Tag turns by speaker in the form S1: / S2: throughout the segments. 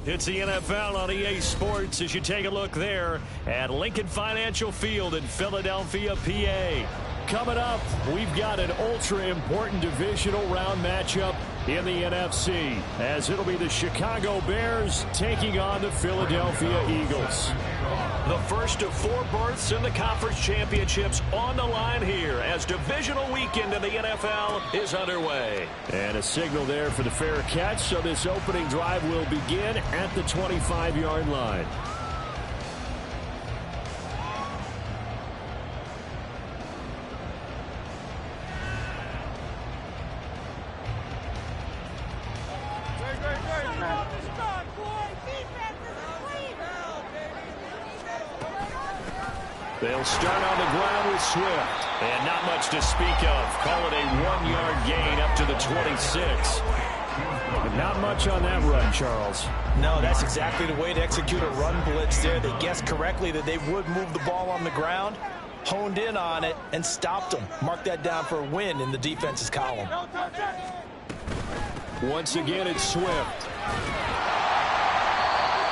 S1: It's the NFL on EA Sports as you take a look there at Lincoln Financial Field in Philadelphia, PA. Coming up, we've got an ultra-important divisional round matchup in the NFC, as it'll be the Chicago Bears taking on the Philadelphia Eagles. The first of 4 berths in the conference championships on the line here as divisional weekend in the NFL is underway. And a signal there for the fair catch, so this opening drive will begin at the 25-yard line. They'll start on the ground with Swift. And not much to speak of. Call it a 1-yard gain up to the 26. But not much on that run, Charles.
S2: No, that's exactly the way to execute a run blitz there. They guessed correctly that they would move the ball on the ground, honed in on it, and stopped them. Mark that down for a win in the defense's column.
S1: Once again, it's Swift.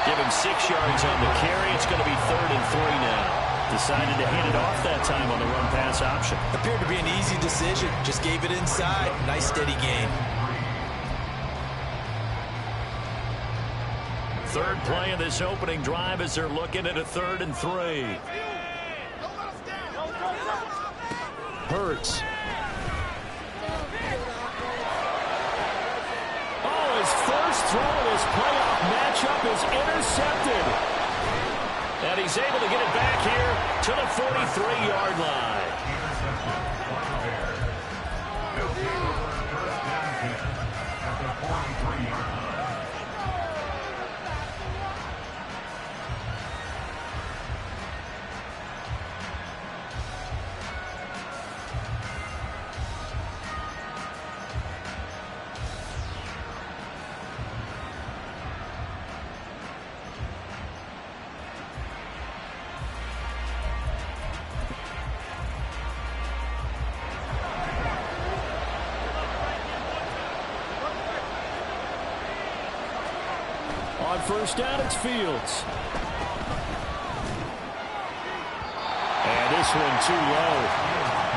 S1: Give him 6 yards on the carry. It's going to be 3rd and 3 now. Decided to hand it off that time on the run-pass option.
S2: Appeared to be an easy decision. Just gave it inside. Nice, steady game.
S1: Third play of this opening drive as they're looking at a 3rd and 3. Hurts. Oh, his first throw in his playoff matchup is intercepted. And he's able to get it back here to the 43-yard line. On first down, it's Fields. And this one too low.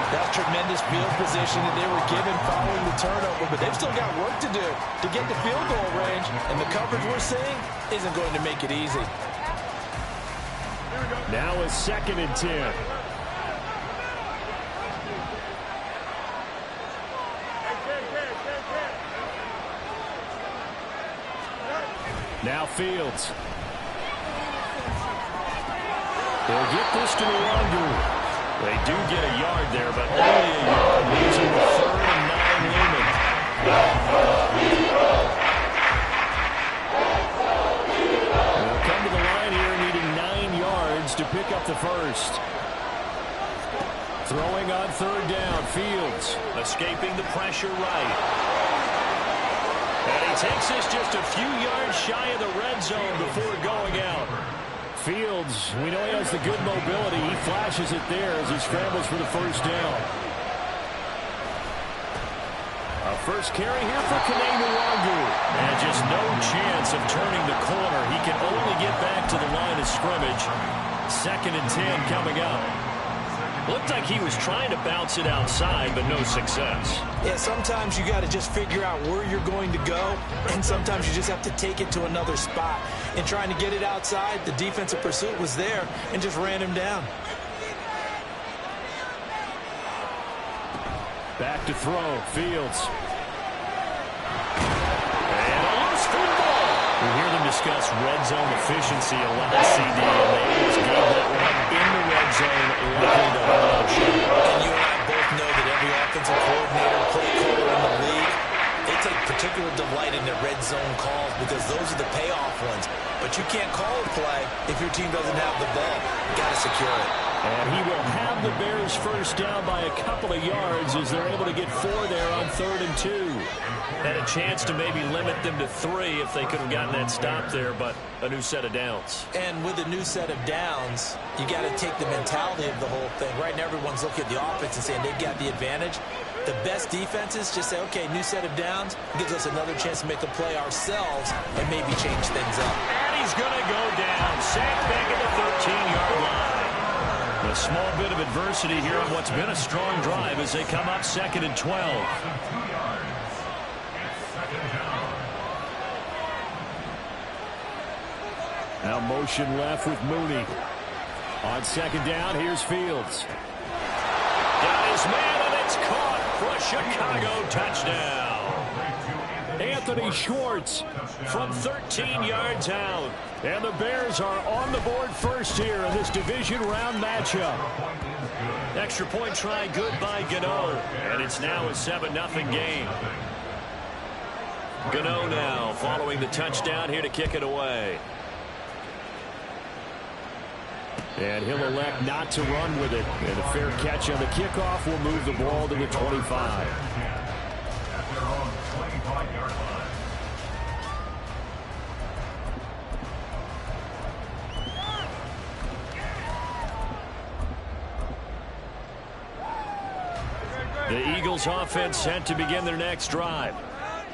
S2: That's tremendous field position that they were given following the turnover, but they've still got work to do to get the field goal range, and the coverage we're seeing isn't going to make it easy.
S1: Now a 2nd and 10. Now Fields. They'll get this to Nwangu. They do get a yard there, but only a yard leaves them with 3rd and 9 looming. They'll come to the line here needing 9 yards to pick up the first. Throwing on 3rd down, Fields. Escaping the pressure right. And he takes this just a few yards shy of the red zone before going out. Fields, we know he has the good mobility. He flashes it there as he scrambles for the first down. A first carry here for Nwangu. And just no chance of turning the corner. He can only get back to the line of scrimmage. 2nd and 10 coming up. Looked like he was trying to bounce it outside, but no success.
S2: Yeah, sometimes you got to just figure out where you're going to go, and sometimes you just have to take it to another spot. In trying to get it outside, the defensive pursuit was there and just ran him down.
S1: Back to throw, Fields. And a loose football. We hear them discuss red zone efficiency a lot, CD, and they always gave that one in the red zone, likely to launch.
S2: And you and I both know that every offensive coordinator, play caller in the league, they take particular delight in their red zone calls because those are the payoff ones. But you can't call a play if your team doesn't have the ball. You got to secure it.
S1: And he will have the Bears first down by a couple of yards as they're able to get 4 there on 3rd and 2. Had a chance to maybe limit them to 3 if they could have gotten that stop there, but a new set of downs.
S2: And with a new set of downs, you got to take the mentality of the whole thing. Right now, everyone's looking at the offense and saying they've got the advantage. The best defenses just say, okay, new set of downs, gives us another chance to make a play ourselves and maybe change things up.
S1: And he's going to go down. Sacked back at the 13-yard line. A small bit of adversity here on what's been a strong drive as they come up 2nd and 12. Now motion left with Mooney. On 2nd down, here's Fields. Got his man, and it's caught for a Chicago touchdown. Anthony Schwartz from 13 yards out. And the Bears are on the board first here in this division round matchup. Extra point try good by Gano. And it's now a 7-0 game. Gano now following the touchdown here to kick it away. And he'll elect not to run with it. And a fair catch on the kickoff will move the ball to the 25. The Eagles offense set to begin their next drive.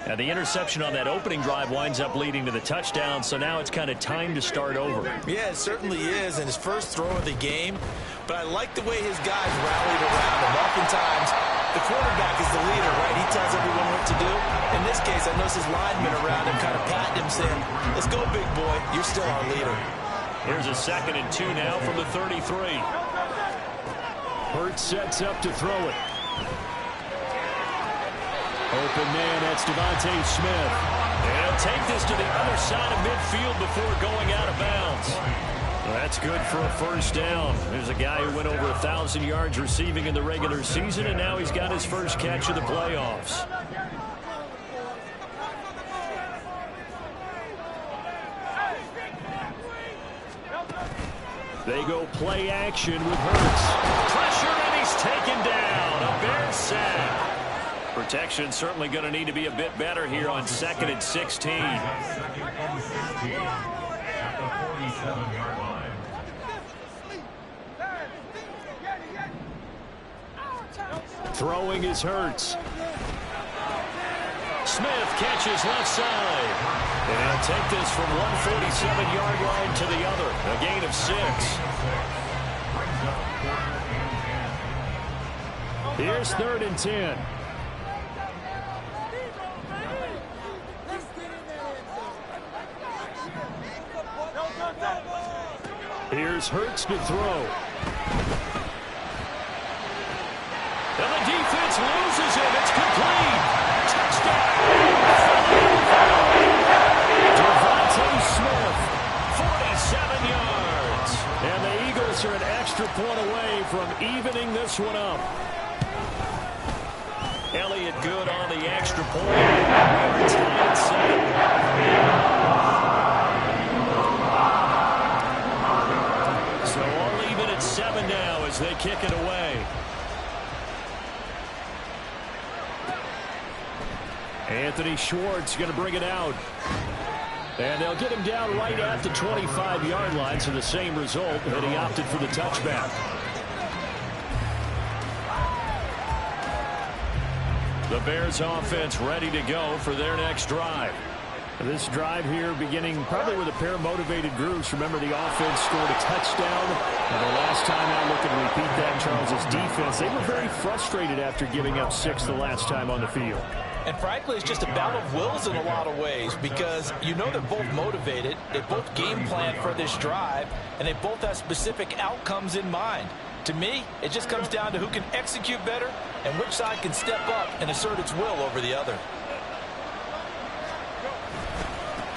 S1: And the interception on that opening drive winds up leading to the touchdown, so now it's kind of time to start over.
S2: Yeah, it certainly is, and his first throw of the game. But I like the way his guys rallied around him. Oftentimes, the quarterback is the leader, right? He tells everyone what to do. In this case, I noticed his linemen around him kind of patting him, saying, let's go, big boy. You're still our leader.
S1: Here's a 2nd and 2 now from the 33. Hurts sets up to throw it. Open man, that's Devontae Smith. And he'll take this to the other side of midfield before going out of bounds. Well, that's good for a first down. There's a guy who went over 1,000 yards receiving in the regular season, and now he's got his first catch of the playoffs. They go play action with Hurts. Pressure, and he's taken down. A Bears sack. Protection certainly going to need to be a bit better here on 2nd and 16. Throwing is Hurts. Smith catches left side. And he'll take this from 147-yard line to the other. A gain of 6. Here's 3rd and 10. Here's Hurts to throw. And the defense loses him. It's complete. Touchdown. Devontae Smith, 47 yards. And the Eagles are an extra point away from evening this one up. Elliott good on the extra point. We are tied 7. So all even at 7 now as they kick it away. Anthony Schwartz going to bring it out. And they'll get him down right at the 25-yard line, so the same result, and he opted for the touchback. The Bears offense ready to go for their next drive. This drive here beginning probably with a pair of motivated groups. Remember, the offense scored a touchdown. And the last time out, looking to repeat that, Charles' defense, they were very frustrated after giving up 6 the last time on the field.
S2: And frankly, it's just a battle of wills in a lot of ways because you know they're both motivated, they both game plan for this drive, and they both have specific outcomes in mind. To me, it just comes down to who can execute better and which side can step up and assert its will over the other.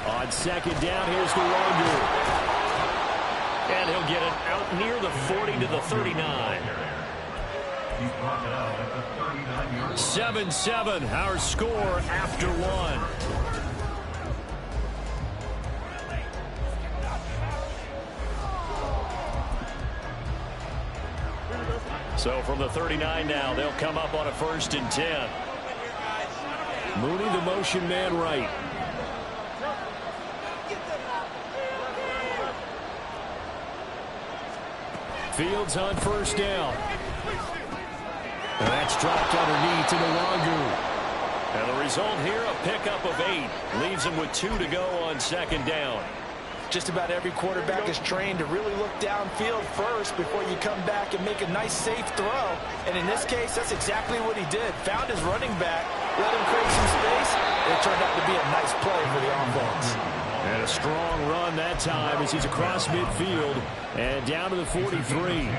S1: On 2nd down, here's the Wonder. And he'll get it out near the 40 to the 39. 7-7, our score after 1. So from the 39 now, they'll come up on a 1st and 10. Mooney, the motion man right. Fields on 1st down. And that's dropped underneath to Nwangu. And the result here, a pickup of 8. Leaves him with 2 to go on second down.
S2: Just about every quarterback is trained to really look downfield first before you come back and make a nice, safe throw. And in this case, that's exactly what he did. Found his running back, let him create some space, and it turned out to be a nice play for the offense.
S1: And a strong run that time as he's across midfield and down to the 43.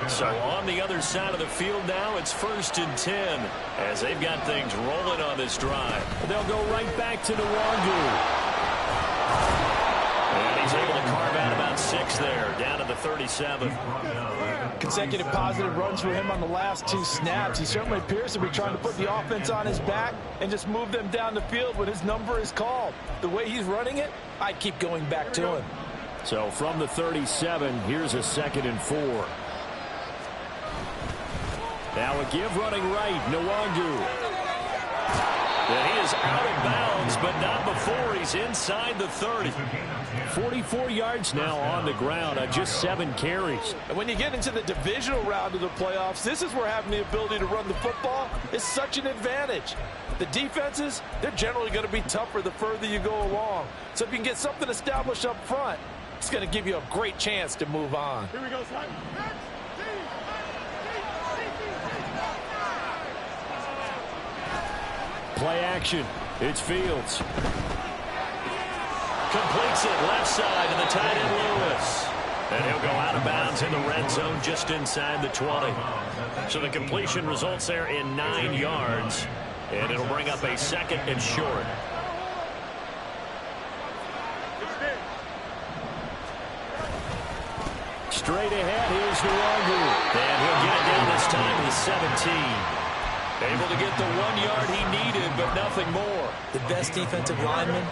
S1: So on the other side of the field now, it's 1st and 10 as they've got things rolling on this drive. They'll go right back to Nwangu. And he's able to carve out about 6 there, down to the 37.
S2: Consecutive positive runs for him on the last 2 snaps. He certainly appears to be trying to put the offense on his back and just move them down the field when his number is called. The way he's running it, I keep going back to him.
S1: So from the 37, here's a 2nd and 4. Now a give running right, Nwangu. And he is out of bounds, but not before he's inside the 30. 44 yards now on the ground on just 7 carries.
S2: And when you get into the divisional round of the playoffs, this is where having the ability to run the football is such an advantage. The defenses, they're generally going to be tougher the further you go along. So if you can get something established up front, it's going to give you a great chance to move on.
S3: Here we go, son.
S1: Play action. It's Fields. Completes it left side to the tight end Lewis. And he'll go out of bounds in the red zone just inside the 20. So the completion results there in 9 yards. And it'll bring up a 2nd and short. Straight ahead, here's Nwangu. And he'll get it down this time to the 17. Able to get the 1 yard he needed, but nothing more.
S2: The best defensive linemen,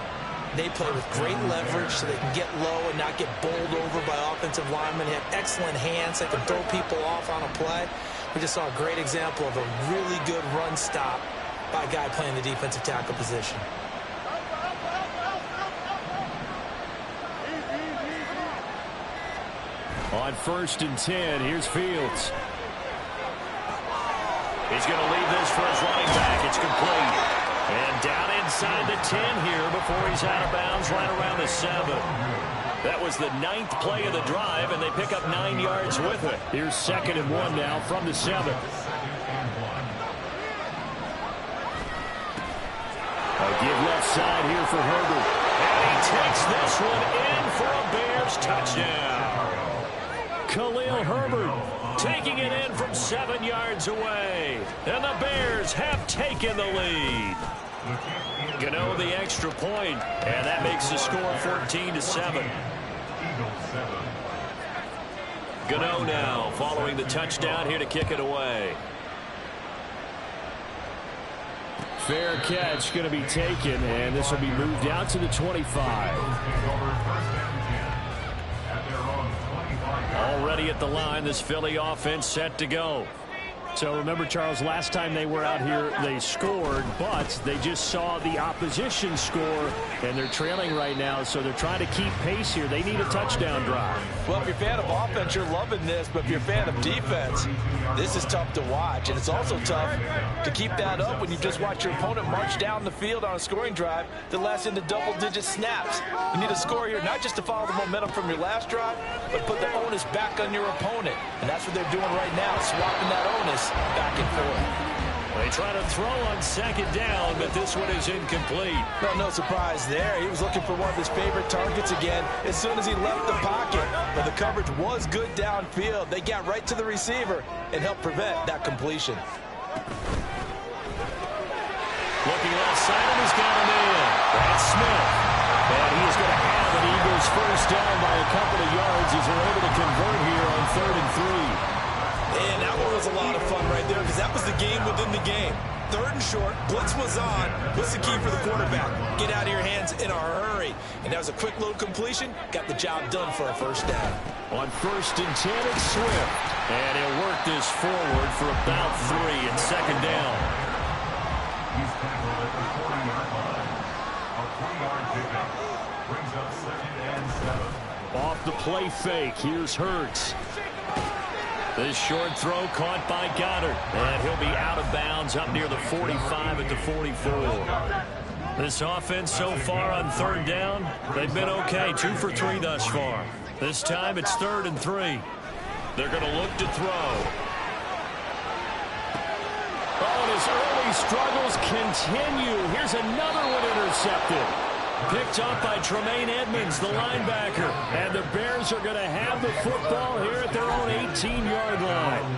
S2: they play with great leverage so they can get low and not get bowled over by offensive linemen. They have excellent hands. They can throw people off on a play. We just saw a great example of a really good run stop by a guy playing the defensive tackle position.
S1: On 1st and 10, here's Fields. He's going to leave this for his running back. It's complete. And down inside the 10 here before he's out of bounds right around the 7. That was the 9th play of the drive, and they pick up 9 yards with it. Here's 2nd and 1 now from the 7. A give left side here for Herbert. And he takes this one in for a Bears touchdown. Khalil Herbert taking it in from 7 yards away. And the Bears have taken the lead. Gano the extra point, and that makes the score 14-7. Gano now following the touchdown here to kick it away. Fair catch going to be taken, and this will be moved out to the 25. Already at the line, this Philly offense set to go. So remember, Charles, last time they were out here, they scored, but they just saw the opposition score, and they're trailing right now, so they're trying to keep pace here. They need a touchdown drive.
S2: Well, if you're a fan of offense, you're loving this, but if you're a fan of defense, this is tough to watch, and it's also tough to keep that up when you just watch your opponent march down the field on a scoring drive that lasts into double-digit snaps. You need a score here, not just to follow the momentum from your last drive, but put the onus back on your opponent, and that's what they're doing right now, swapping that onus back and forth.
S1: They try to throw on 2nd down, but this one is incomplete.
S2: Well, no surprise there. He was looking for one of his favorite targets again as soon as he left the pocket. But the coverage was good downfield. They got right to the receiver and helped prevent that completion.
S1: Looking left side, and he's got him in. That's Smith. And he is going to have an Eagles first down by a couple of yards as they're able to convert here on 3rd and 3.
S2: And that one was a lot of fun right there because that was the game within the game. 3rd and short, blitz was on. What's the key for the quarterback? Get out of your hands in a hurry. And that was a quick little completion. Got the job done for a first down.
S1: On 1st and 10, it's Swift. And he'll work this forward for about 3 and 2nd down.
S3: He's tackled at the 40-yard line. A 3-yard pickup brings up 2nd and 7.
S1: Off the play fake, here's Hurts. This short throw caught by Goddard. And he'll be out of bounds up near the 45 at the 44. This offense so far on third down, they've been okay. 2 for 3 thus far. This time it's 3rd and 3. They're going to look to throw. Oh, and his early struggles continue. Here's another one intercepted. Picked up by Tremaine Edmonds, the linebacker. And the Bears are going to have the football here at their own 18-yard line.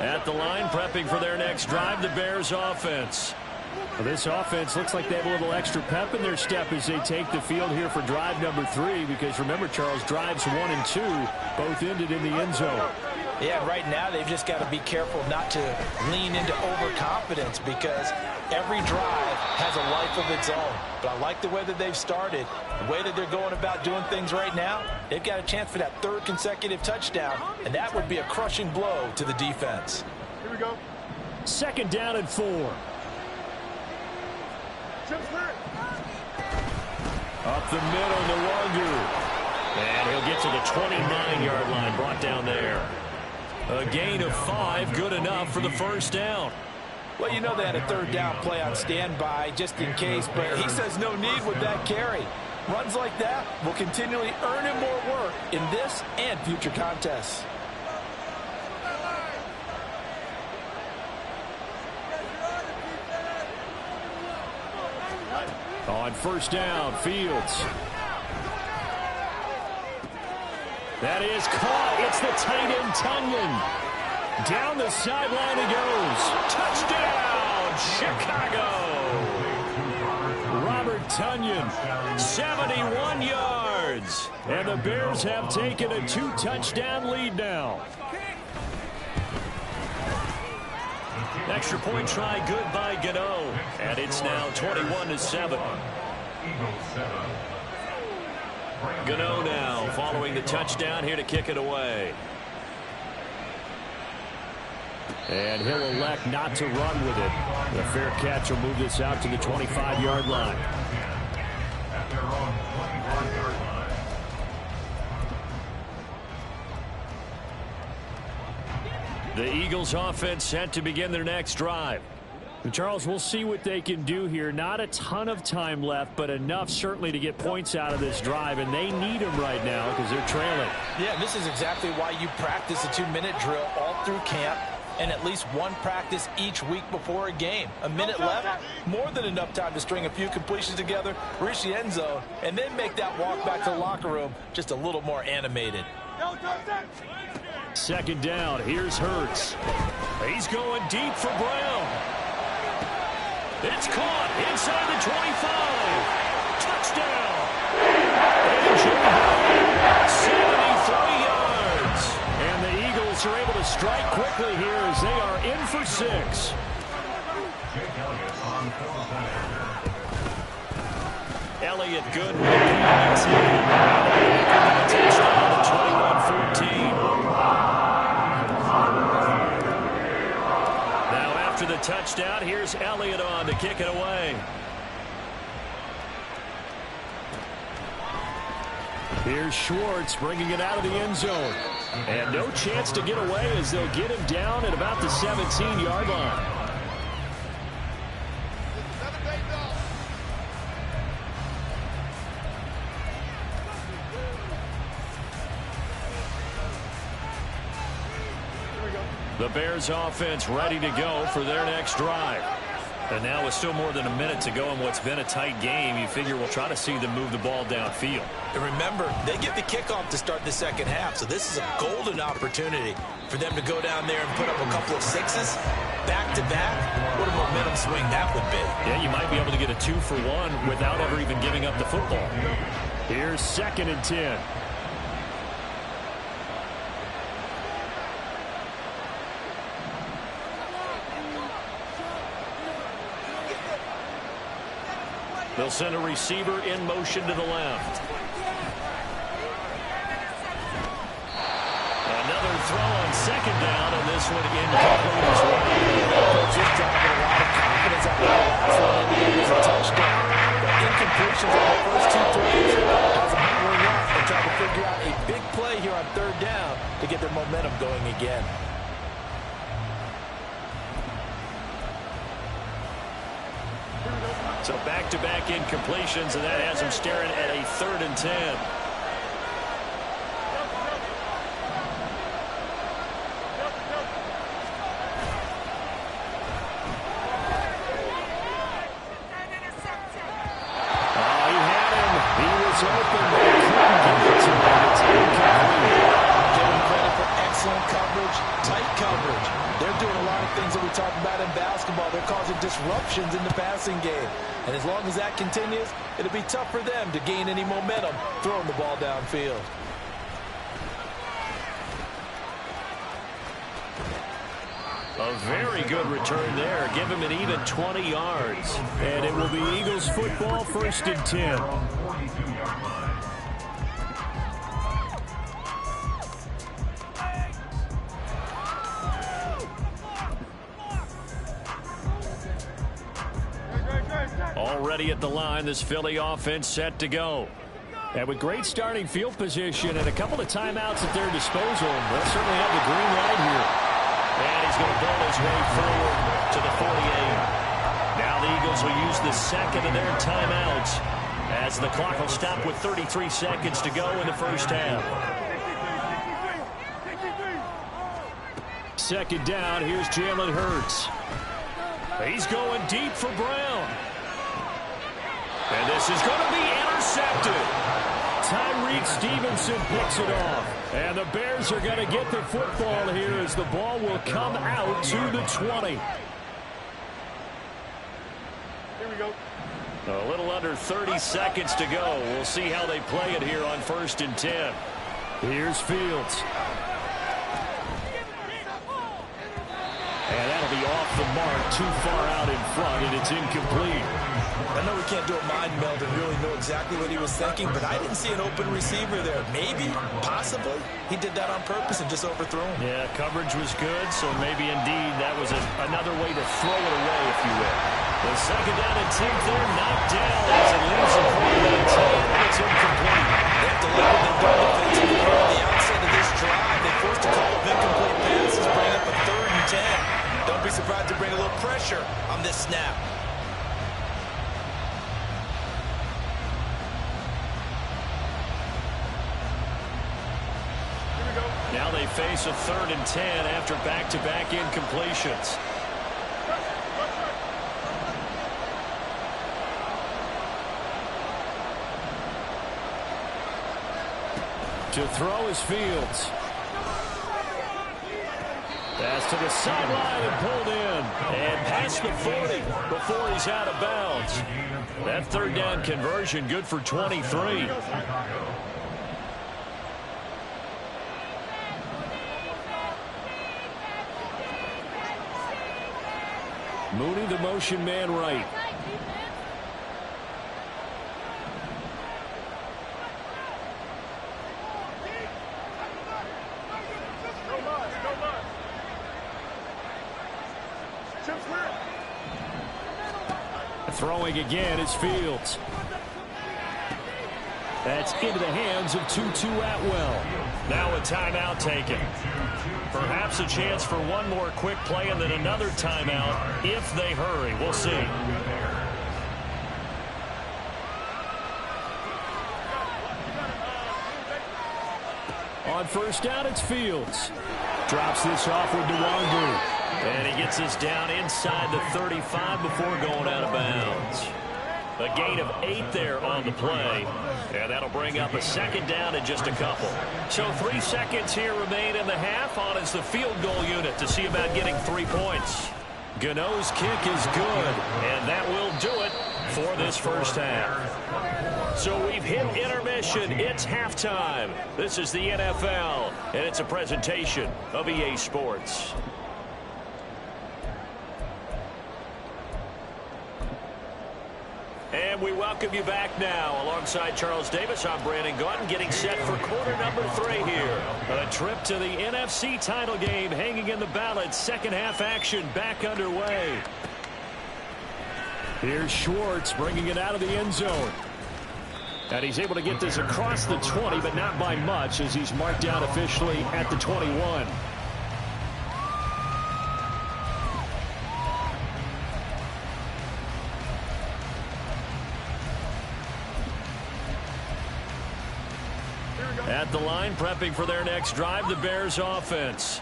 S1: At the line, prepping for their next drive, the Bears offense. Well, this offense looks like they have a little extra pep in their step as they take the field here for drive number 3. Because remember, Charles, drives 1 and 2 both ended in the end zone.
S2: Yeah, right now they've just got to be careful not to lean into overconfidence because every drive has a life of its own. But I like the way that they've started, the way that they're going about doing things right now. They've got a chance for that 3rd consecutive touchdown, and that would be a crushing blow to the defense.
S4: Here we go.
S1: 2nd down and 4. Up the middle, no longer. And he'll get to the 29-yard line, brought down there. A gain of 5, good enough for the 1st down.
S2: Well, you know they had a 3rd down play on standby just in case, but he says no need with that carry. Runs like that will continually earn him more work in this and future contests.
S1: On 1st down, Fields. That is caught. It's the tight end, Tunyon. Down the sideline he goes. Touchdown, Chicago. Robert Tunyon, 71 yards. And the Bears have taken a 2-touchdown lead now. Extra point try good by Gano. And it's now 21-7. Gano now following the touchdown here to kick it away. And he'll elect not to run with it. The fair catch will move this out to the 25-yard line.
S3: At their own 25-yard line.
S1: The Eagles offense set to begin their next drive. And Charles, we'll see what they can do here. Not a ton of time left, but enough certainly to get points out of this drive, and they need them right now because they're trailing.
S2: Yeah, this is exactly why you practice a 2-minute drill all through camp and at least one practice each week before a game. A minute left, more than enough time to string a few completions together, reach the end zone, and then make that walk back to the locker room just a little more animated.
S1: 2nd down, here's Hurts. He's going deep for Brown. It's caught inside the 25. Touchdown. And Joe Brown, 73 yards. And the Eagles are able to strike quickly here as they are in for 6. Elliott good with the PAT. Touchdown, 21-14. After the touchdown, here's Elliott on to kick it away. Here's Schwartz bringing it out of the end zone. And no chance to get away as they'll get him down at about the 17-yard line. The Bears offense ready to go for their next drive. And now with still more than a minute to go in what's been a tight game, you figure we'll try to see them move the ball downfield.
S2: And remember, they get the kickoff to start the second half, so this is a golden opportunity for them to go down there and put up a couple of 6s back-to-back. What a momentum swing that would be.
S1: Yeah, you might be able to get a 2-for-1 without ever even giving up the football. Here's 2nd and 10. They'll send a receiver in motion to the left. Another throw on 2nd down, and this one incomplete as well.
S2: Just dropping a lot of confidence out of that last one, and it was a touchdown. The incompletions on the first 2 throws has them hanging up and trying to figure out a big play here on 3rd down to get their momentum going again.
S1: So back-to-back incompletions, and that has them staring at a 3rd and 10. Oh, he had him. He was open, but he couldn't get it to him. It's incomplete.
S2: Give him credit for excellent coverage, tight coverage. They're doing a lot of things that we talk about in basketball. They're causing disruptions in the passing game. And as long as that continues, it'll be tough for them to gain any momentum throwing the ball downfield.
S1: A very good return there. Give him an even 20 yards. And it will be Eagles football, 1st and 10.
S3: From 42-yard line.
S1: Already at the line, this Philly offense set to go. And with great starting field position and a couple of timeouts at their disposal, they'll certainly have the green light here. And he's going to build his way forward to the 48. Now the Eagles will use the second of their timeouts as the clock will stop with 33 seconds to go in the first half. 2nd down, here's Jalen Hurts. He's going deep for Brown. And this is going to be intercepted. Tyreek Stevenson picks it off. And the Bears are going to get the football here as the ball will come out to the 20.
S4: Here we go.
S1: A little under 30 seconds to go. We'll see how they play it here on 1st and 10. Here's Fields. And that'll be off the mark, too far out in front, and it's incomplete.
S2: I know we can't do a mind meld and really know exactly what he was thinking, but I didn't see an open receiver there. Maybe, possibly, he did that on purpose and just overthrew him.
S1: Yeah, coverage was good, so maybe indeed that was another way to throw it away, if you will. The 2nd down and 10 there, knocked down as it leaves the 10, and it's incomplete.
S2: They have to like what they've done defensively here on the outset of this drive. They forced a couple of incomplete passes, bring up a 3rd and 10. Don't be surprised to bring a little pressure on this snap.
S1: Now they face a 3rd and 10 after back-to-back incompletions. To throw is Fields. Pass to the sideline and pulled in. And past the 40 before he's out of bounds. That 3rd down conversion good for 23. Mooney, the motion man right. Throwing again is Fields. That's into the hands of Tutu Atwell. Now a timeout taken. Perhaps a chance for one more quick play and then another timeout if they hurry. We'll see. On 1st down, it's Fields. Drops this off with Nwangu. And he gets us down inside the 35 before going out of bounds. A gain of 8 there on the play. And that'll bring up a 2nd down in just a couple. So 3 seconds here remain in the half. On is the field goal unit to see about getting 3 points. Gano's kick is good. And that will do it for this first half. So we've hit intermission. It's halftime. This is the NFL. And it's a presentation of EA Sports. And we welcome you back now. Alongside Charles Davis, I'm Brandon Gautin, getting set for quarter number 3 here. A trip to the NFC title game hanging in the balance. Second half action back underway. Here's Schwartz bringing it out of the end zone. And he's able to get this across the 20, but not by much, as he's marked down officially at the 21. At the line, prepping for their next drive, the Bears offense.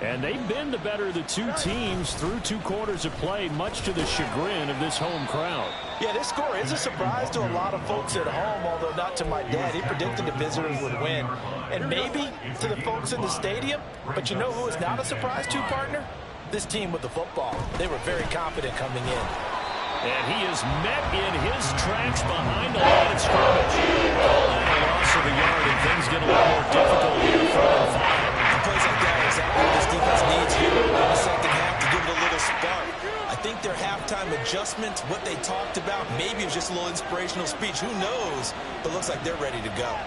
S1: And they've been the better of the two teams through 2 quarters of play, much to the chagrin of this home crowd.
S2: Yeah, this score is a surprise to a lot of folks at home, although not to my dad. He predicted the visitors would win. And maybe to the folks in the stadium. But you know who is not a surprise to, partner? This team with the football. They were very confident coming in.
S1: And he is met in his tracks behind the line of scrimmage. All that a loss of a yard, and things get a little more difficult here for them.
S2: Plays like that is exactly what this defense needs here in the second half to give it a little spark. I think their halftime adjustments, what they talked about, maybe it was just a little inspirational speech. Who knows? But looks like they're ready to go.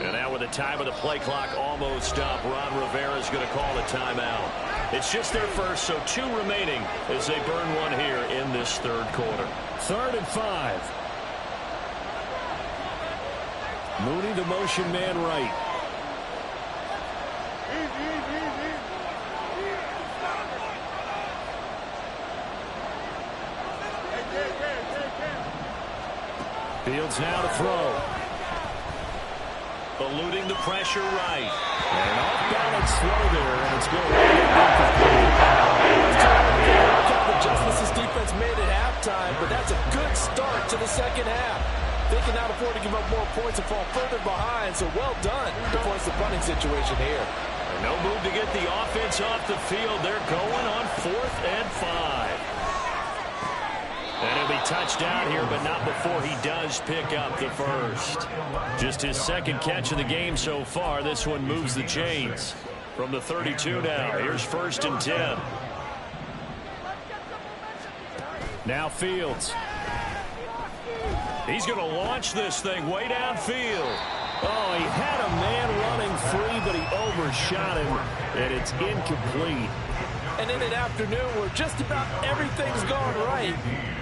S1: And now with the time of the play clock almost up, Ron Rivera is going to call a timeout. It's just their first, so 2 remaining as they burn one here in this third quarter. 3rd and 5. Mooney, the motion man right. Fields now to throw. Eluding the pressure right. And off-balance throw there, and it's going
S2: What adjustments this defense made at halftime, but that's a good start to the second half. They cannot afford to give up more points and fall further behind, so well done to force the punting situation here.
S1: No move to get the offense off the field. They're going on 4th and 5. And he'll be touched down here, but not before he does pick up the first. Just his 2nd catch of the game so far. This one moves the chains from the 32 now. Here's 1st and 10. Now Fields. He's going to launch this thing way downfield. Oh, he had a man running free, but he overshot him, and it's incomplete.
S2: And in an afternoon where just about everything's gone right,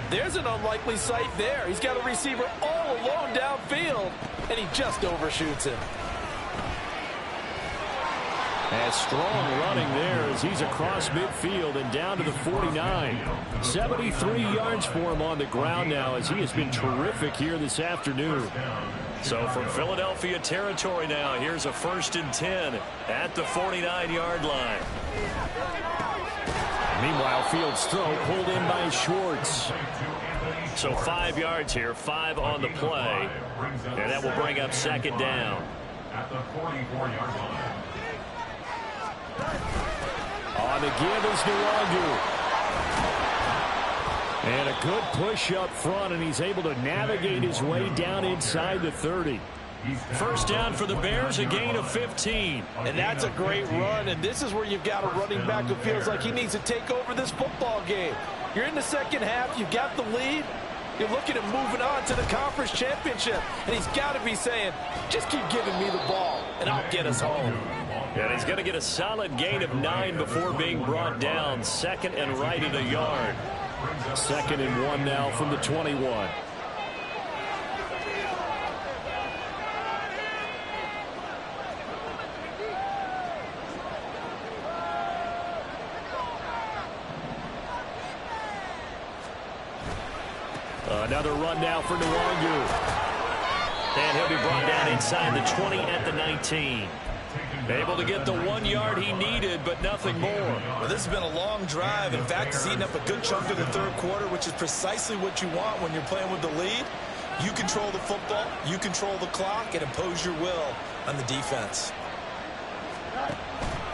S2: there's an unlikely sight there. He's got a receiver all alone downfield, and he just overshoots him.
S1: And strong running there as he's across midfield and down to the 49. 73 yards for him on the ground now as he has been terrific here this afternoon. So from Philadelphia territory now, here's a 1st and 10 at the 49-yard line. Meanwhile, Fields' throw pulled in by Schwartz. So 5 yards here, 5 on the play. And that will bring up 2nd down.
S3: At the 44-yard line.
S1: On the give is Nwangu. And a good push up front, and he's able to navigate his way down inside the 30. 1st down for the Bears, a gain of 15.
S2: And that's a great run, and this is where you've got a running back who feels like he needs to take over this football game. You're in the second half, you've got the lead, you're looking at moving on to the conference championship, and he's got to be saying, just keep giving me the ball, and I'll get us home.
S1: And he's going to get a solid gain of 9 before being brought down. 2nd and right at a yard. 2nd and 1 now from the 21. Another run now for Nwangu. And he'll be brought down inside the 20 at the 19. Able to get the 1 yard he needed, but nothing more.
S2: Well, this has been a long drive. In fact, he's eating up a good chunk of the third quarter, which is precisely what you want when you're playing with the lead. You control the football, you control the clock, and impose your will on the defense.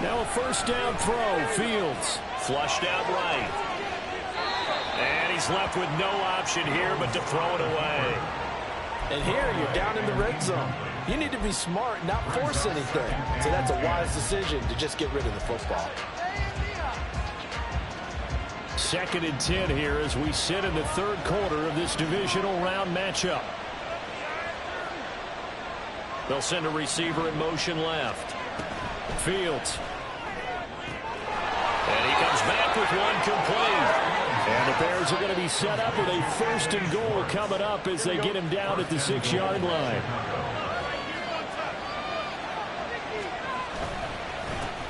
S1: Now a 1st down throw. Fields flushed out right. And he's left with no option here but to throw it away.
S2: And here you're down in the red zone. You need to be smart, not force anything. So that's a wise decision to just get rid of the football.
S1: 2nd and 10 here as we sit in the third quarter of this divisional round matchup. They'll send a receiver in motion left. Fields. And he comes back with one complete. And the Bears are going to be set up with a 1st and goal coming up as they get him down at the 6-yard line.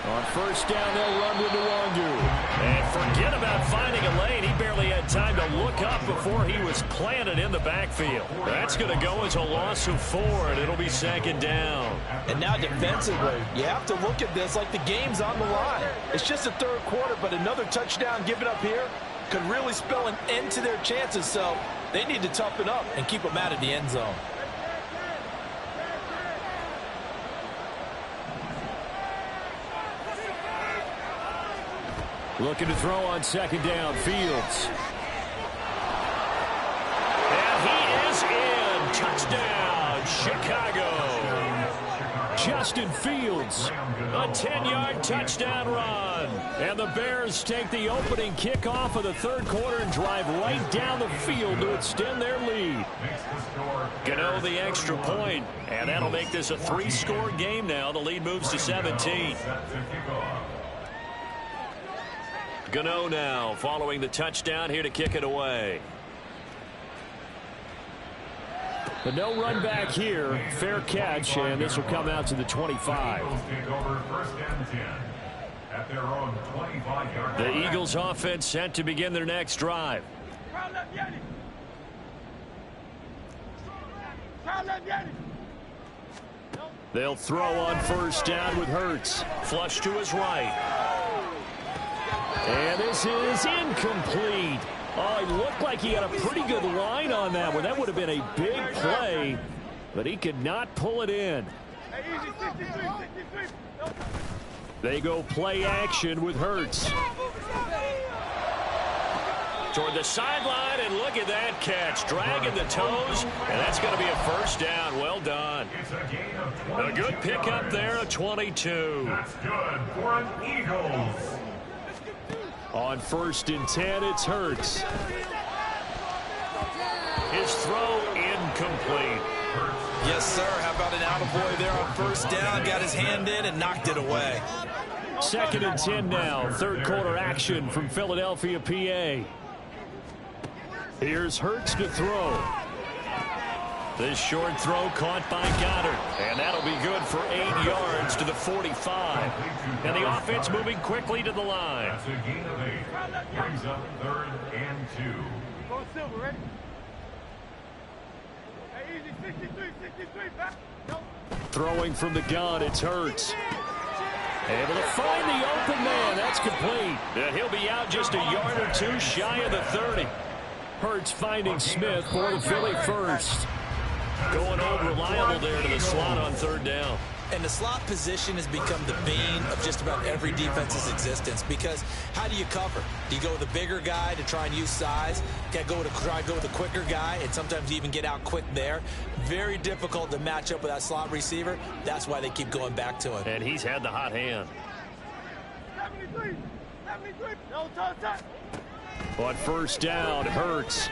S1: On 1st down, they'll run with Nwangu. And forget about finding a lane. He barely had time to look up before he was planted in the backfield. That's going to go as a loss of 4, and it'll be 2nd down.
S2: And now defensively, you have to look at this like the game's on the line. It's just the 3rd quarter, but another touchdown given up here could really spell an end to their chances, so they need to toughen up and keep them out of the end zone.
S1: Looking to throw on 2nd down, Fields. And he is in. Touchdown, Chicago. Justin Fields, a 10-yard touchdown run. And the Bears take the opening kickoff of the 3rd quarter and drive right down the field to extend their lead. Gano the extra point, and that'll make this a 3-score game now. The lead moves to 17. Gano now following the touchdown here to kick it away. But no run back here. Fair catch, and this will come out to the 25. The Eagles offense set to begin their next drive. They'll throw on 1st down with Hurts. Flush to his right. And this is incomplete. Oh, he looked like he had a pretty good line on that one. That would have been a big play, but he could not pull it in. They go play action with Hurts. Toward the sideline, and look at that catch. Dragging the toes, and that's going to be a 1st down. Well done. A good pickup there, a 22.
S3: That's good for an Eagles.
S1: On 1st and 10, it's Hurts. His throw incomplete.
S2: Yes, sir. How about an attaboy there on 1st down? Got his hand in and knocked it away.
S1: 2nd and 10 now. 3rd quarter action from Philadelphia, PA. Here's Hurts to throw. This short throw caught by Goddard. And that'll be good for 8 yards to the 45. And the offense moving quickly to the line.
S3: That's a gain of 8. Brings up 3rd and 2.
S4: Go Silver, ready? Hey, easy, 63, back. No.
S1: Throwing from the gun, it's Hurts. Able to find the open man. That's complete. And he'll be out just a yard or 2 shy of the 30. Hurts finding Smith for the Philly 1st. Going old reliable there to the slot on 3rd down.
S2: And the slot position has become the bane of just about every defense's existence, because how do you cover? Do you go with a bigger guy to try and use size? Can't go with a quicker guy, and sometimes you even get out quick there. Very difficult to match up with that slot receiver. That's why they keep going back to him.
S1: And he's had the hot hand.
S4: 73, no touch.
S1: On 1st down, Hurts.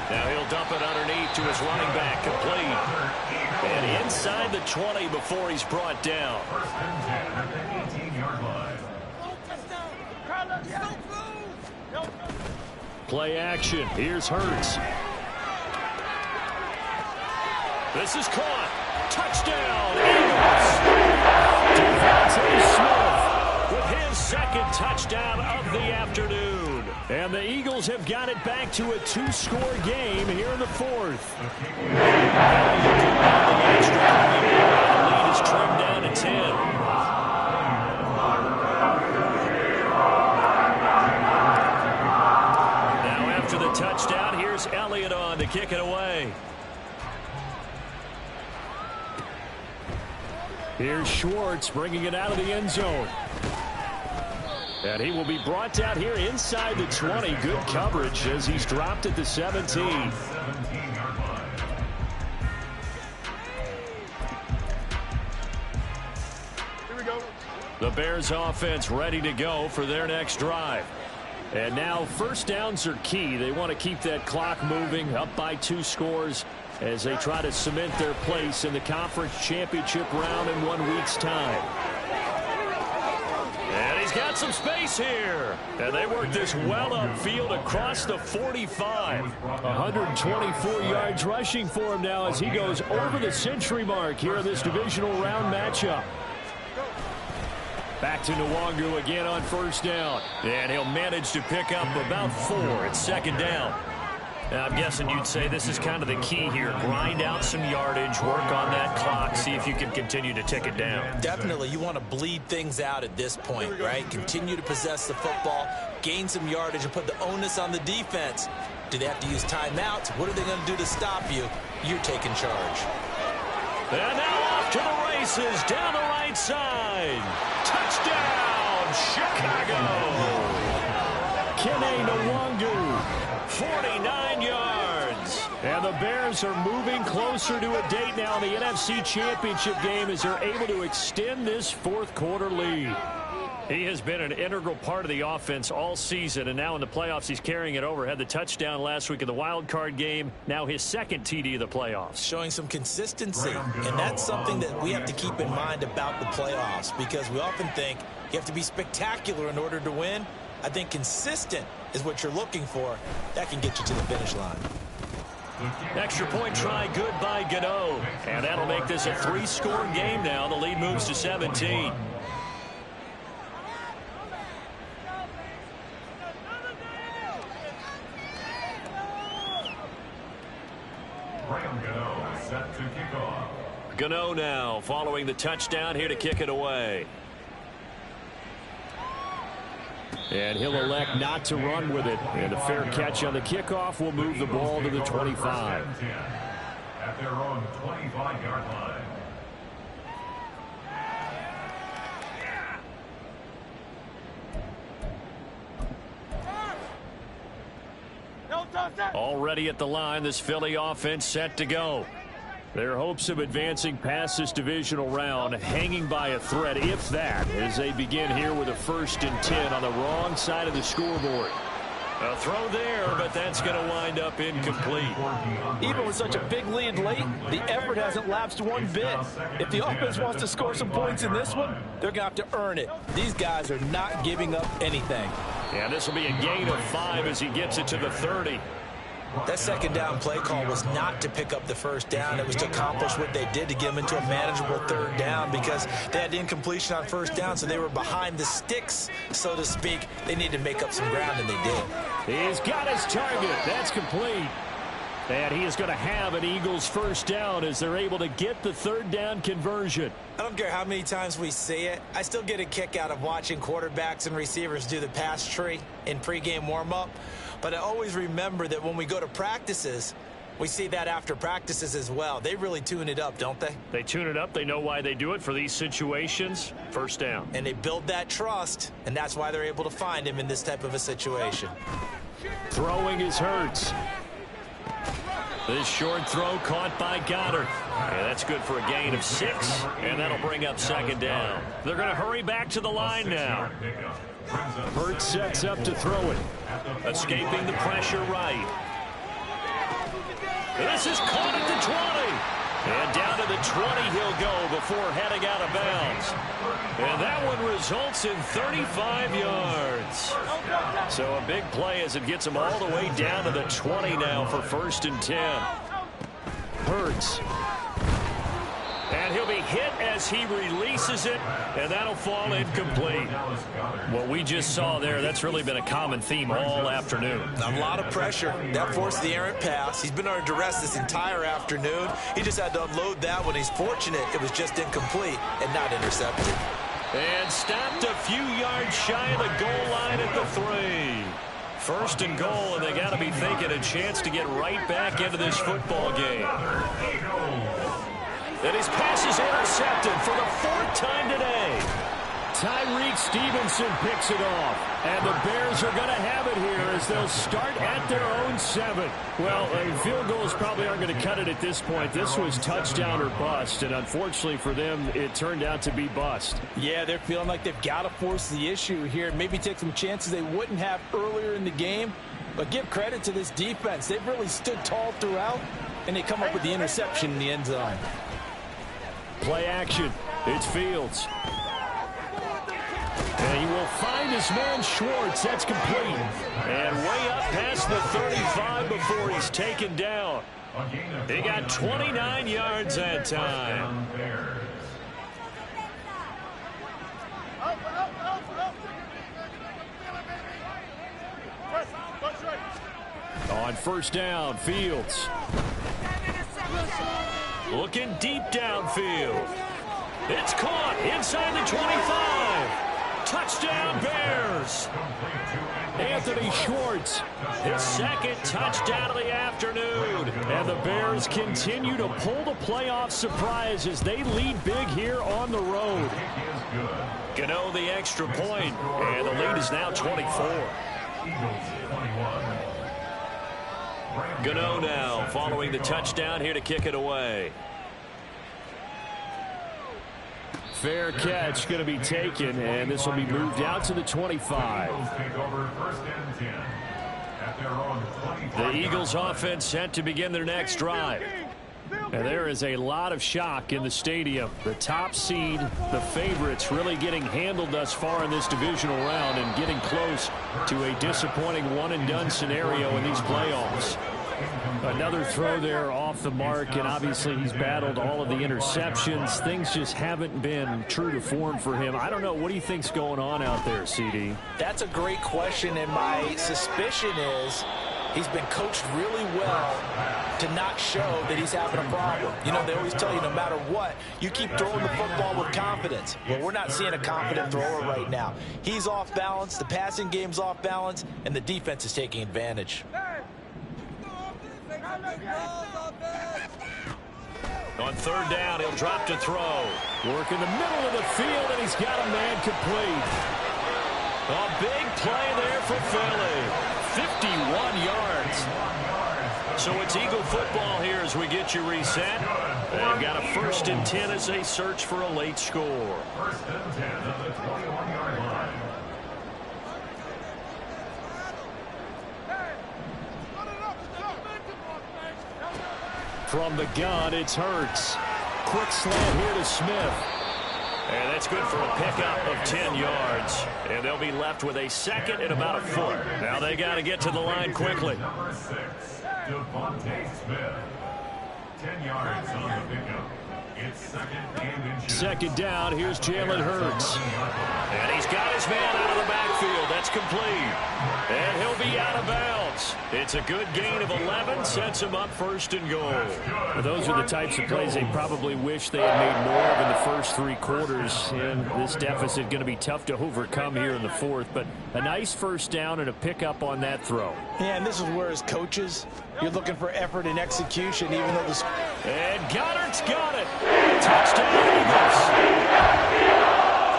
S1: Now he'll dump it underneath to his running back, complete. And inside the 20 before he's brought down.
S3: 1st and 10 at the 18-yard line.
S1: Play action. Here's Hurts. This is caught. Touchdown, Eagles. Devontae Smith with his 2nd touchdown of the afternoon. And the Eagles have got it back to a 2-score game here in the 4th. The lead is trimmed down to 10. Now after the touchdown, here's Elliott on to kick it away. Here's Schwartz bringing it out of the end zone. And he will be brought out here inside the 20. Good coverage as he's dropped at the 17.
S3: 17-yard line.
S4: Here we go.
S1: The Bears offense ready to go for their next drive. And now 1st downs are key. They want to keep that clock moving, up by 2 scores. as they try to cement their place in the conference championship round in 1 week's time. And he's got some space here. And they work this well upfield across the 45. 124 yards rushing for him now as he goes over the century mark here in this divisional round matchup. Back to Nwangu again on first down. And he'll manage to pick up about 4. It's second down. Now, I'm guessing you'd say this is kind of the key here. Grind out some yardage, work on that clock, see if you can continue to tick it down.
S2: Definitely. You want to bleed things out at this point, right? Continue to possess the football, gain some yardage, and put the onus on the defense. Do they have to use timeouts? What are they going to do to stop you? You're taking charge.
S1: And now off to the races, down the right side. Touchdown, Chicago. Kene Nwangu, 49 yards. And the Bears are moving closer to a date now in the NFC Championship game as they're able to extend this fourth quarter lead. He has been an integral part of the offense all season, and now in the playoffs he's carrying it over. Had the touchdown last week in the wild card game, now his second TD of the playoffs.
S2: Showing some consistency, and that's something that we have to keep in mind about the playoffs, because we often think you have to be spectacular in order to win. I think consistent is what you're looking for. That can get you to the finish line.
S1: Extra point try good by Gano, and that'll make this a 3-score game now. The lead moves to 17. Gano now following the touchdown here to kick it away. And he'll elect not to run with it. And a fair catch on the kickoff will move the ball to the 25.
S3: At their own 25-yard line.
S1: Already at the line, this Philly offense set to go. Their hopes of advancing past this divisional round hanging by a thread, if that, as they begin here with a 1st and 10 on the wrong side of the scoreboard. A throw there, but that's going to wind up incomplete.
S5: Even with such a big lead late, the effort hasn't lapsed one bit. If the offense wants to score some points in this one, they're going to have to earn it. These guys are not giving up anything.
S1: Yeah, this will be a gain of 5 as he gets it to the 30.
S2: That second down play call was not to pick up the first down. It was to accomplish what they did, to get them into a manageable third down, because they had incompletion on first down, so they were behind the sticks, so to speak. They needed to make up some ground, and they did.
S1: He's got his target. That's complete. And he is going to have an Eagles first down as they're able to get the third down conversion.
S2: I don't care how many times we see it. I still get a kick out of watching quarterbacks and receivers do the pass tree in pregame warm-up. But I always remember that when we go to practices, we see that after practices as well. They really tune it up, don't they?
S1: They tune it up. They know why they do it for these situations. First down.
S2: And they build that trust, and that's why they're able to find him in this type of a situation.
S1: Throwing is Hurts. This short throw caught by Goddard. And that's good for a gain of 6, and that'll bring up second down. They're going to hurry back to the line now. Hurts sets up to throw it. Escaping the pressure right. This is caught at the 20. And down to the 20 he'll go before heading out of bounds. And that one results in 35 yards. So a big play as it gets him all the way down to the 20 now for 1st and 10. Hurts. And he'll be hit as he releases it, and that'll fall incomplete. What we just saw there, that's really been a common theme all afternoon.
S2: A lot of pressure. That forced the errant pass. He's been under duress this entire afternoon. He just had to unload that one. He's fortunate it was just incomplete and not intercepted.
S1: And stopped a few yards shy of the goal line at the 3. 1st and goal, and they got to be thinking a chance to get right back into this football game. And his pass is intercepted for the 4th time today. Tyreek Stevenson picks it off. And the Bears are going to have it here as they'll start at their own 7. Well, field goals probably aren't going to cut it at this point. This was touchdown or bust. And unfortunately for them, it turned out to be bust.
S5: Yeah, they're feeling like they've got to force the issue here. Maybe take some chances they wouldn't have earlier in the game. But give credit to this defense. They've really stood tall throughout. and they come up with the interception in the end zone.
S1: Play action. It's Fields. And he will find his man Schwartz. That's complete. And way up past the 35 before he's taken down. He got 29 yards that time. On first down, Fields. Looking deep downfield. It's caught inside the 25. Touchdown, Bears. Anthony Schwartz, his second touchdown of the afternoon. And the Bears continue to pull the playoff surprise as they lead big here on the road. Gano the extra point, and the lead is now 24. Gano now following the touchdown here to kick it away. Fair catch going to be taken, and this will be moved out to the 25. The Eagles offense set to begin their next drive. And there is a lot of shock in the stadium. The top seed, the favorites, really getting handled thus far in this divisional round and getting close to a disappointing one-and-done scenario in these playoffs. Another throw there off the mark, and obviously he's battled all of the interceptions. Things just haven't been true to form for him. I don't know. What do you think's going on out there, CD?
S5: That's a great question, and my suspicion is he's been coached really well to not show that he's having a problem. You know, they always tell you no matter what, you keep throwing the football with confidence. Well, we're not seeing a confident thrower right now. He's off balance, the passing game's off balance, and the defense is taking advantage.
S1: On third down, he'll drop to throw. Work in the middle of the field, and he's got a man complete. A big play there for Philly. 51 yards. So it's Eagle football here as we get you reset. They've got a 1st and 10 as they search for a late score.
S3: 1st and 10 at the 21-yard line.
S1: From the gun, it's Hurts. Quick slant here to Smith. And that's good for a pickup of 10 yards. And they'll be left with a 2nd and about a foot. Now they got to get to the line quickly.
S3: Number 6, Devontae Smith. 10 yards on the pickup. It's 2nd and inches.
S1: 2nd down, here's Jalen Hurts. And he's got his man out of the backfield. That's complete. And he'll be out of bounds. It's a good gain of 11, sets him up 1st and goal. Well, those are the types of plays they probably wish they had made more of in the first 3 quarters. And this deficit going to be tough to overcome here in the 4th. But a nice 1st down and a pickup on that throw.
S5: Yeah, and this is where as coaches, you're looking for effort and execution, even though the...
S1: And Goddard's got it. Touchdown, Eagles.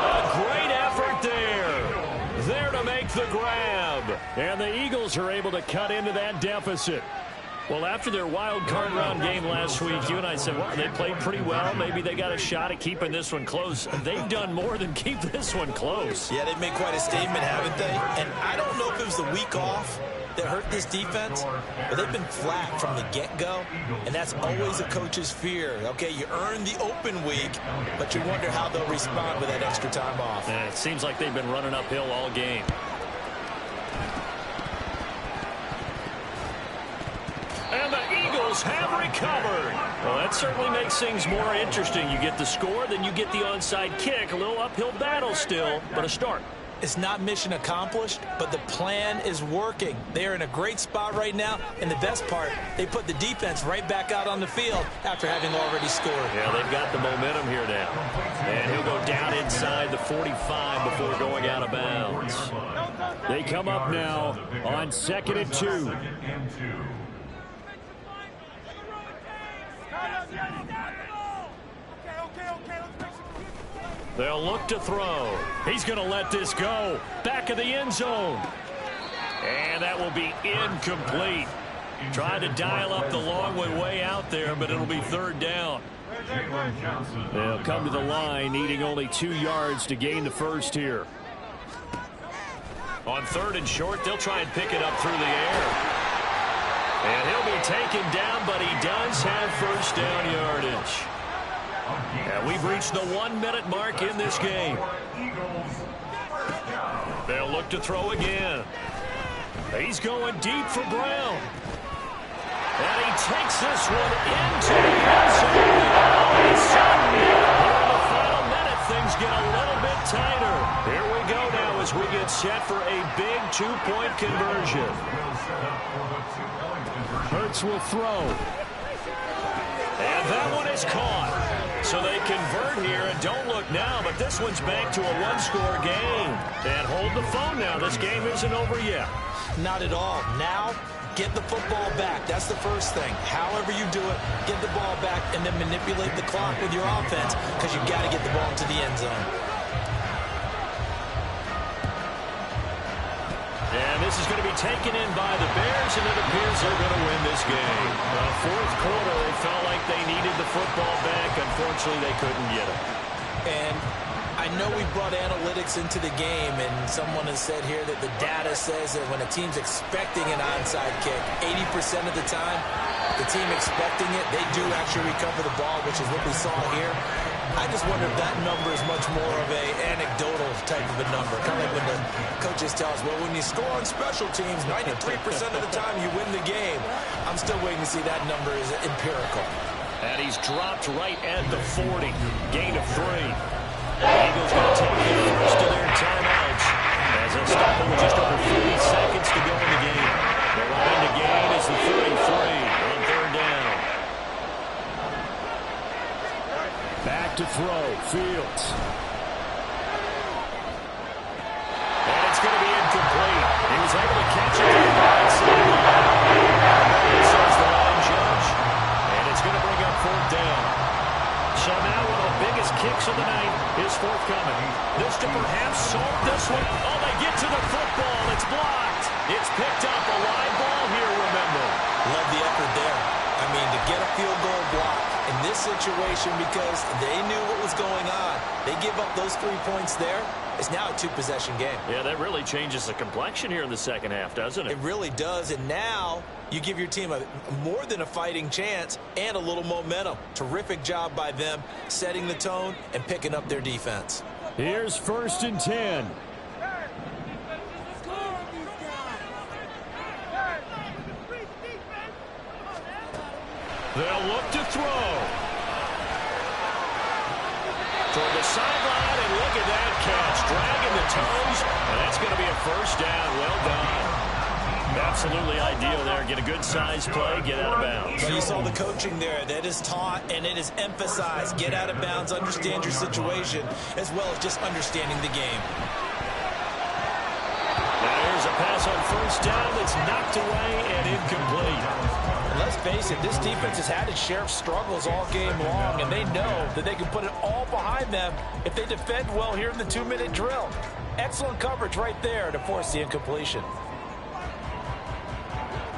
S1: A great effort there. There to make the grab. And the Eagles are able to cut into that deficit. Well, after their wild card round game last week, you and I said, well, they played pretty well. Maybe they got a shot at keeping this one close. They've done more than keep this one close.
S2: Yeah, they've made quite a statement, haven't they? And I don't know if it was the week off that hurt this defense, but they've been flat from the get-go, and that's always a coach's fear. Okay, you earn the open week, but you wonder how they'll respond with that extra time off.
S1: And it seems like they've been running uphill all game. And the Eagles have recovered. Well, that certainly makes things more interesting. You get the score, then you get the onside kick. A little uphill battle still, but a start.
S5: It's not mission accomplished, but the plan is working. They are in a great spot right now, and the best part, they put the defense right back out on the field after having already scored.
S1: Yeah, they've got the momentum here now. And he'll go down inside the 45 before going out of bounds. They come up now on 2nd and 2. They'll look to throw. He's going to let this go. Back of the end zone. And that will be incomplete. Tried to dial up the long way out there, but it'll be 3rd down. They'll come to the line, needing only 2 yards to gain the 1st here. On 3rd and short, they'll try and pick it up through the air. And he'll be taken down, but he does have first down yardage. And we've reached the 1-minute mark in this game. They'll look to throw again. He's going deep for Brown. And he takes this one into the end zone. All of a sudden, here in the final minute, things get a little bit tighter. Here we go now as we get set for a big two-point conversion. Hurts will throw. And that one is caught. So they convert here, and don't look now, but this one's back to a one-score game. And hold the phone now. This game isn't over yet.
S5: Not at all. Now, get the football back. That's the first thing. However you do it, get the ball back and then manipulate the clock with your offense because you've got to get the ball into the end zone.
S1: And this is going to be taken in by the Bears, and it appears they're going to win this game. The fourth quarter, they felt like they needed the football back. Unfortunately, they couldn't get it.
S5: And I know we brought analytics into the game, and someone has said here that the data says that when a team's expecting an onside kick, 80% of the time, the team expecting it, they do actually recover the ball, which is what we saw here. I just wonder if that number is much more of a anecdotal type of a number. Kind of like when the coaches tell us, well, when you score on special teams, 93% of the time you win the game. I'm still waiting to see that number is empirical.
S1: And he's dropped right at the 40. Gain of 3. The Eagles going to take the first of their timeouts as they'll stop it with just over 30 seconds to go in the game. The line to gain is the 33 on third down. Back to throw. Fields. And it's going to be incomplete. He was able to catch it on the right side. Says the line judge. And it's going to bring up fourth down. So now one of the biggest kicks of the night is forthcoming. This to perhaps solve this one. Oh, they get to the football. It's blocked. It's picked up. A live ball here, remember.
S5: Love the effort there. I mean, to get a field goal block in this situation because they knew what was going on. They give up those 3 points there. It's now a two-possession game.
S1: Yeah, that really changes the complexion here in the second half, doesn't it?
S5: It really does, and now you give your team more than a fighting chance and a little momentum. Terrific job by them setting the tone and picking up their defense.
S1: Here's 1st and 10. They'll look to throw. Toward the sideline, and look at that catch. Dragging the toes, and that's going to be a first down. Well done. Absolutely ideal there. Get a good size play, get out of bounds.
S5: Well, you saw the coaching there. That is taught and it is emphasized. Get out of bounds, understand your situation, as well as just understanding the game.
S1: Now here's a pass on first down that's knocked away and incomplete.
S5: And let's face it, this defense has had its share of struggles all game long, and they know that they can put it all behind them if they defend well here in the 2-minute drill. Excellent coverage right there to force the incompletion.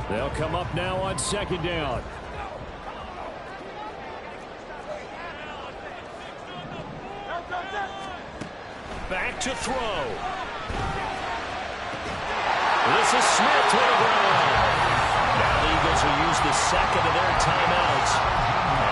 S1: They'll come up now on second down. Back to throw. This is Smith to the ground. Now the Eagles will use the second of their timeouts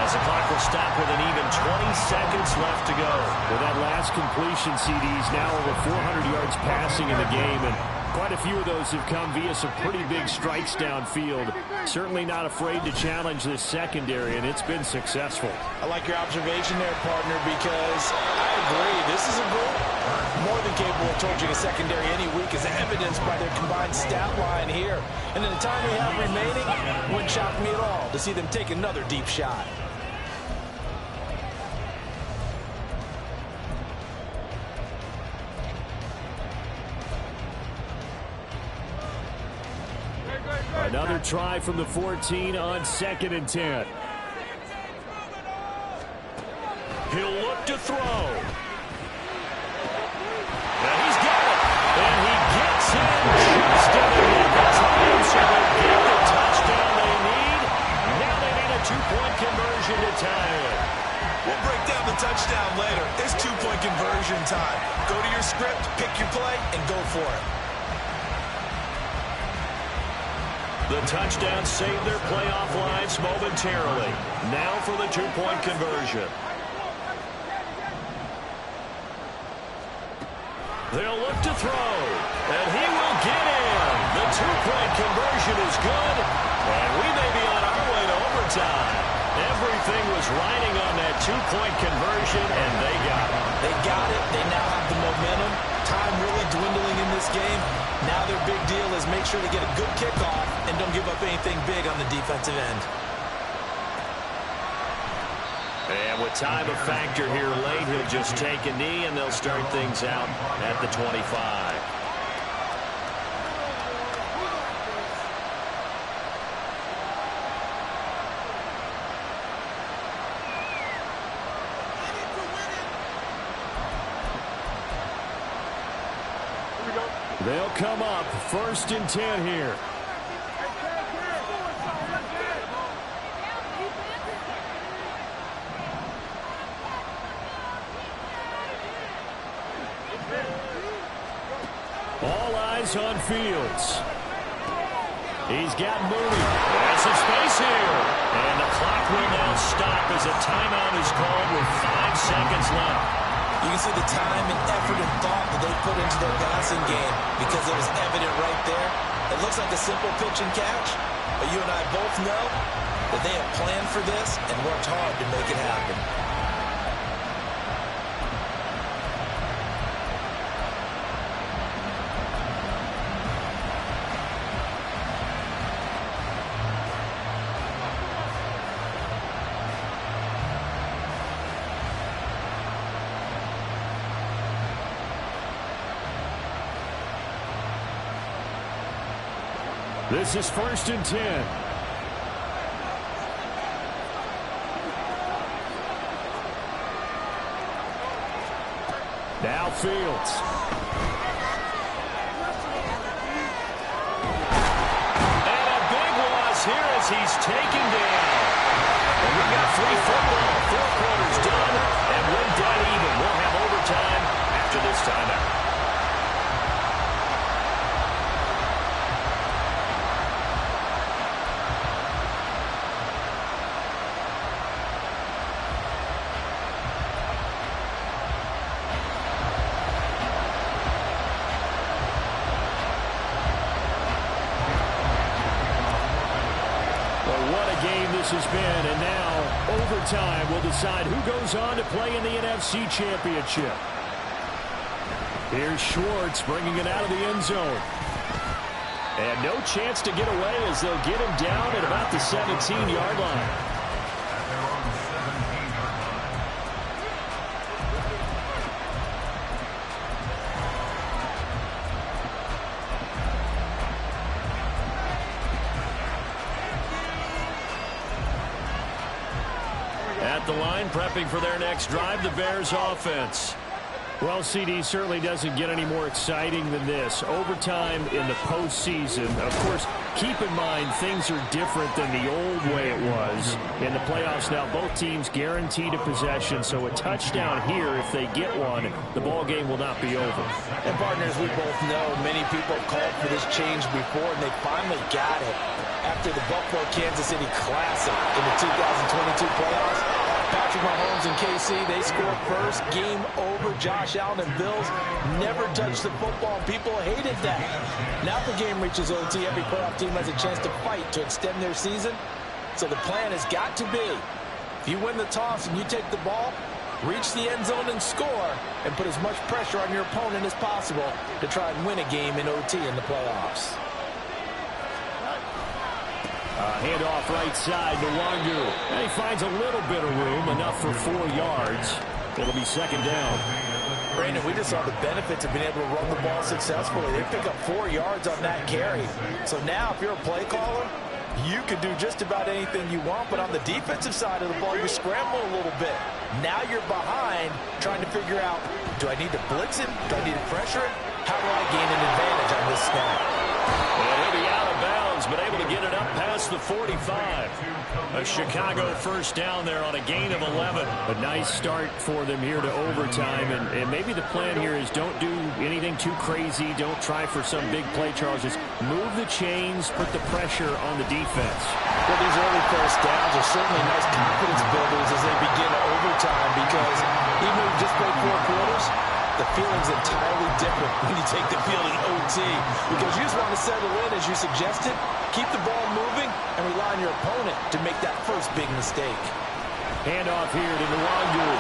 S1: as the clock will stop with an even 20 seconds left to go. With that last completion, CD's now over 400 yards passing in the game, and quite a few of those have come via some pretty big strikes downfield. Certainly not afraid to challenge this secondary, and it's been successful.
S5: I like your observation there, partner, because I agree. This is a group more than capable of torching a secondary any week, as evidenced by their combined stat line here. And in the time we have remaining, it wouldn't shock me at all to see them take another deep shot.
S1: Another try from the 14 on 2nd and 10. He'll look to throw. And he's got it. And he gets in just in the nick of time, so they get the touchdown they need. Now they need a 2-point conversion to tie it.
S2: We'll break down the touchdown later. It's 2-point conversion time. Go to your script, pick your play, and go for it.
S1: The touchdown saved their playoff lives momentarily. Now for the two-point conversion. They'll look to throw, and he will get in. The two-point conversion is good, and we may be on our way to overtime. Everything was riding on that two-point conversion, and they got it.
S2: They got it. They now have the momentum. Time really dwindling in this game. Now their big deal is make sure to get a good kickoff and don't give up anything big on the defensive end.
S1: And with time a factor here late, he'll just take a knee, and they'll start things out at the 25. They'll come up 1st and 10 here. All eyes on Fields. He's got Mooney. There's some space here. And the clock will now stop as a timeout is called with 5 seconds left.
S2: You can see the time and effort and thought that they put into their passing game because it was evident right there. It looks like a simple pitch and catch, but you and I both know that they have planned for this and worked hard to make it happen.
S1: This is 1st and 10. Now Fields. And a big loss here as he's taken down. And we got free football. 4 quarters done, and we're dead even. We'll have overtime after this timeout. This has been, and now overtime will decide who goes on to play in the NFC Championship. Here's Schwartz bringing it out of the end zone. And no chance to get away as they'll get him down at about the 17-yard line. The line prepping for their next drive, the Bears offense. Well, CD certainly doesn't get any more exciting than this. Overtime in the postseason. Of course, keep in mind things are different than the old way it was. In the playoffs now, both teams guaranteed a possession, so a touchdown here, if they get one, the ball game will not be over.
S2: And partners, we both know many people have called for this change before, and they finally got it. After the Buffalo-Kansas City Classic in the 2022 playoffs, Patrick Mahomes and KC, they scored first. Game over. Josh Allen and Bills never touched the football. People hated that. Now the game reaches OT. Every playoff team has a chance to fight to extend their season. So the plan has got to be, if you win the toss and you take the ball, reach the end zone and score, and put as much pressure on your opponent as possible to try and win a game in OT in the playoffs.
S1: Handoff right side to Wandu. And he finds a little bit of room, enough for 4 yards. It'll be 2nd down.
S2: Brandon, we just saw the benefits of being able to run the ball successfully. They pick up 4 yards on that carry. So now, if you're a play caller, you can do just about anything you want. But on the defensive side of the ball, you scramble a little bit. Now you're behind, trying to figure out, do I need to blitz him? Do I need to pressure him? How do I gain an advantage on this snap?
S1: And he'll be out of bounds has been able to get it up past the 45. A Chicago first down there on a gain of 11. A nice start for them here to overtime. And maybe the plan here is don't do anything too crazy. Don't try for some big play, Charles. Just move the chains, put the pressure on the defense.
S5: Well, these early first downs are certainly nice confidence builders as they begin overtime, because even though you just played 4 quarters, the feeling's entirely different when you take the field in OT, because you just want to settle in, as you suggested, keep the ball moving, and rely on your opponent to make that first big mistake.
S1: Handoff here to Nwangu.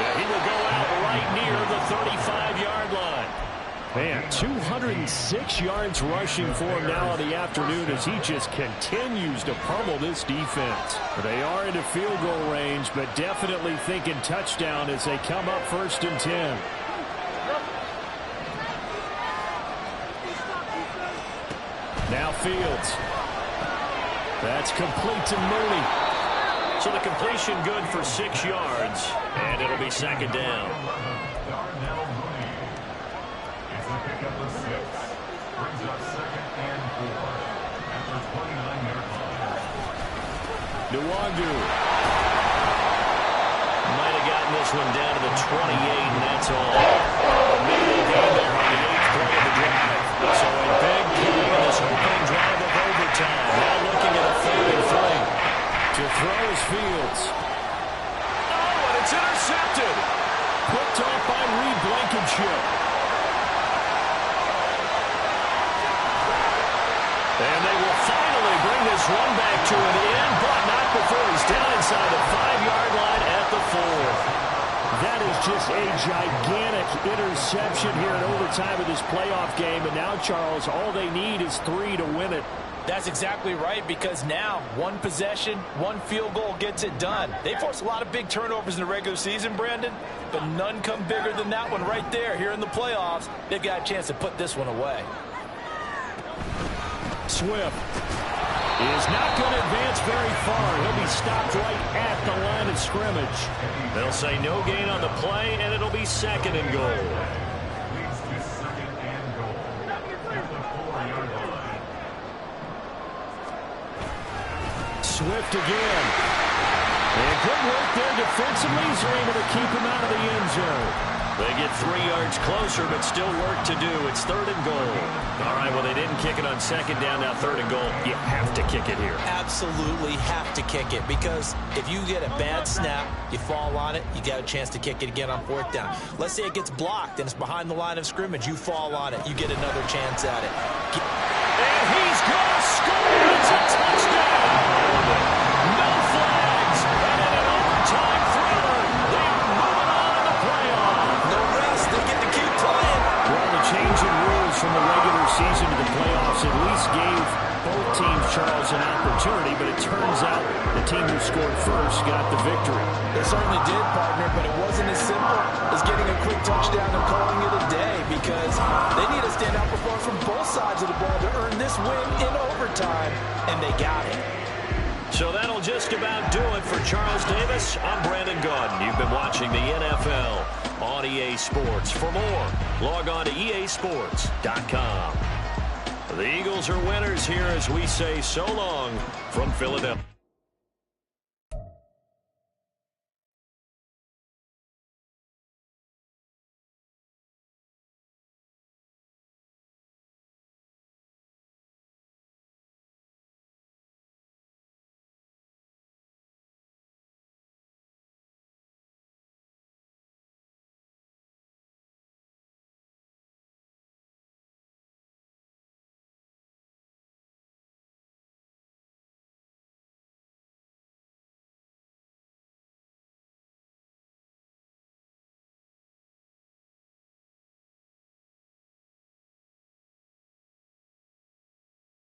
S1: Yeah, he will go out right near the 35-yard line. Man, 206 yards rushing for him now in the afternoon as he just continues to pummel this defense. They are into field goal range, but definitely thinking touchdown as they come up 1st and 10. Now Fields. That's complete to Mooney. So the completion good for 6 yards, and it'll be 2nd down.
S3: Pick up the 6. Brings up 2nd and 4 at the 29-yard line.
S1: Nwangu might have gotten this one down to the 28, and that's all. A middle game there on the 8th play of the drive. So a big play in this opening drive of overtime. Now looking at a 3rd and 3. To throw is Fields. Oh, and it's intercepted. Picked off by Reed Blankenship. And they will finally bring this one back to an end, but not before he's down inside the 5-yard line at the 4. That is just a gigantic interception here in overtime of this playoff game. And now, Charles, all they need is 3 to win it.
S5: That's exactly right, because now one possession, one field goal gets it done. They force a lot of big turnovers in the regular season, Brandon, but none come bigger than that one right there. Here in the playoffs, they've got a chance to put this one away.
S1: Swift is not going to advance very far. He'll be stopped right at the line of scrimmage. They'll say no gain on the play, and it'll be 2nd and goal.
S3: Leads to 2nd and goal at the 4-yard line.
S1: Swift again. And good work there defensively. He's able to keep him out of the end zone. They get 3 yards closer, but still work to do. It's 3rd and goal. All right, well, they didn't kick it on 2nd down, now 3rd and goal. You have to kick it here.
S5: Absolutely have to kick it, because if you get a bad snap, you fall on it, you got a chance to kick it again on 4th down. Let's say it gets blocked and it's behind the line of scrimmage. You fall on it, you get another chance at it.
S1: And he's going to score. It's a touchdown. No flags. And in an overtime thriller, they are moving on in the playoff.
S5: No rest. They get to keep playing.
S1: Well, the change in rules from the regular season to the playoffs at least gave both teams, Charles, an opportunity, but it turns out the team who scored first got the victory.
S5: They certainly did, partner, but it wasn't as simple as getting a quick touchdown and calling it a day, because they need a standout performance from both sides of the ball to earn this win in overtime, and they got it.
S1: So that'll just about do it for Charles Davis. I'm Brandon Gaudin. You've been watching the NFL on EA Sports. For more, log on to easports.com. The Eagles are winners here as we say so long from Philadelphia.